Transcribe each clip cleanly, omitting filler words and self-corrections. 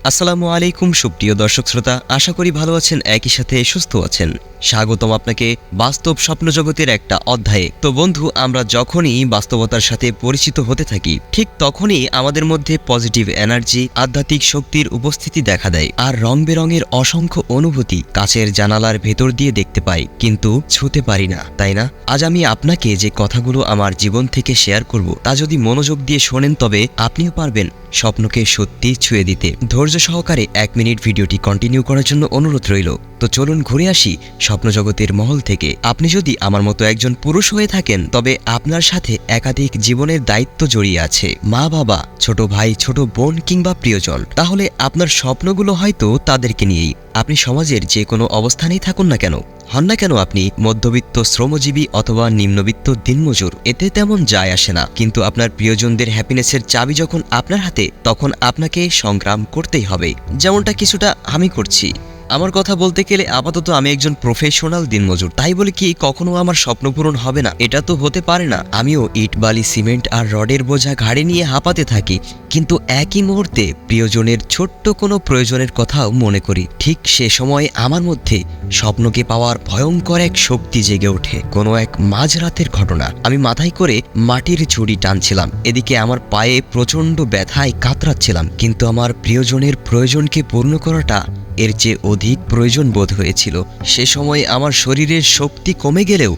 আসসালামু আলাইকুম সুপ্রিয় দর্শক শ্রোতা, আশা করি ভালো আছেন, একই সাথে সুস্থ আছেন। স্বাগতম আপনাকে বাস্তব স্বপ্ন জগতের একটা অধ্যায়ে। তো বন্ধু, আমরা যখনই বাস্তবতার সাথে পরিচিত হতে থাকি, ঠিক তখনই আমাদের মধ্যে পজিটিভ এনার্জি, আধ্যাত্মিক শক্তির উপস্থিতি দেখা দেয়। আর রং বেরঙের অসংখ্য অনুভূতি কাচের জানালার ভেতর দিয়ে দেখতে পাই, কিন্তু ছুঁতে পারি না, তাই না? আজ আমি আপনাকে যে কথাগুলো আমার জীবন থেকে শেয়ার করব, তা যদি মনোযোগ দিয়ে শোনেন তবে আপনিও পারবেন স্বপ্নকে সত্যি ছুঁয়ে দিতে। ধৈর্য সহকারে 1 মিনিট ভিডিওটি কন্টিনিউ করার জন্য অনুরোধ রইল। তো চলুন ঘুরে আসি স্বপ্নজগতের মহল থেকে। আপনি যদি আমার মতো একজন পুরুষ হয়ে থাকেন, তবে আপনার সাথে একাধিক জীবনের দায়িত্ব জড়িয়ে আছে, মা বাবা, ছোট ভাই, ছোট বোন কিংবা প্রিয়জন। তাহলে আপনার স্বপ্নগুলো হয়তো তাদেরকে নিয়েই। আপনি সমাজের যে কোনো অবস্থানেই থাকুন না কেন, হন না কেন আপনি মধ্যবিত্ত শ্রমজীবী অথবা নিম্নবিত্ত দিনমজুর, এতে তেমন যায় আসে না। কিন্তু আপনার প্রিয়জনদের হ্যাপিনেসের চাবি যখন আপনার হাতে, তখন আপনাকে সংগ্রাম করতেই হবে, যেমনটা কিছুটা আমি করছি। আমার কথা বলতে গেলে আপাতত আমি একজন প্রফেশনাল দিনমজুর, তাই বলে কি কখনো আমার স্বপ্ন পূরণ হবে না? এটা তো হতে পারে না। আমিও ইট, বালি, সিমেন্ট আর রডের বোঝা ঘাড়ে নিয়ে হাঁপাতে থাকি, কিন্তু একই মুহূর্তে প্রিয়জনের ছোট্ট কোনো প্রয়োজনের কথাও মনে করি। ঠিক সে সময় আমার মধ্যে স্বপ্নকে পাওয়ার ভয়ঙ্কর এক শক্তি জেগে ওঠে। কোনো এক মাঝরাতের ঘটনা। আমি মাথায় করে মাটির ঝুড়ি টানছিলাম, এদিকে আমার পায়ে প্রচণ্ড ব্যথায় কাতরাচ্ছিলাম, কিন্তু আমার প্রিয়জনের প্রয়োজনকে পূর্ণ করাটা এর চেয়ে অধিক প্রয়োজন বোধ হয়েছিল। সে সময় আমার শরীরের শক্তি কমে গেলেও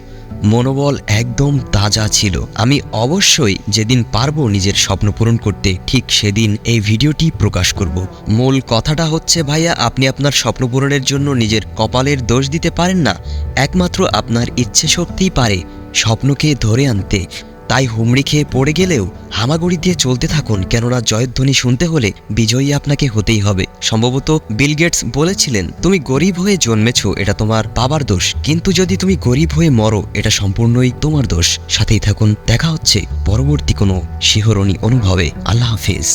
মনোবল একদম তাজা ছিল। আমি অবশ্যই যেদিন পারবো নিজের স্বপ্ন পূরণ করতে, ঠিক সেদিন এই ভিডিওটি প্রকাশ করব। মূল কথাটা হচ্ছে, ভাইয়া, আপনি আপনার স্বপ্ন পূরণের জন্য নিজের কপালের দোষ দিতে পারেন না। একমাত্র আপনার ইচ্ছে শক্তিই পারে স্বপ্নকে ধরে আনতে। তাই হুমড়ি খেয়ে পড়ে গেলেও হামাগুড়ি দিয়ে চলতে থাকুন, কেননা জয়ধ্বনি শুনতে হলে বিজয়ী আপনাকে হতেই হবে। সম্ভবত বিল গেটস বলেছিলেন, তুমি গরিব হয়ে জন্মেছো, এটা তোমার বাবার দোষ, কিন্তু যদি তুমি গরিব হয়ে মরো, এটা সম্পূর্ণই তোমার দোষ। সাথেই থাকুন, দেখা হচ্ছে পরবর্তী কোনো শিহরণী অনুভবে। আল্লাহ হাফেজ।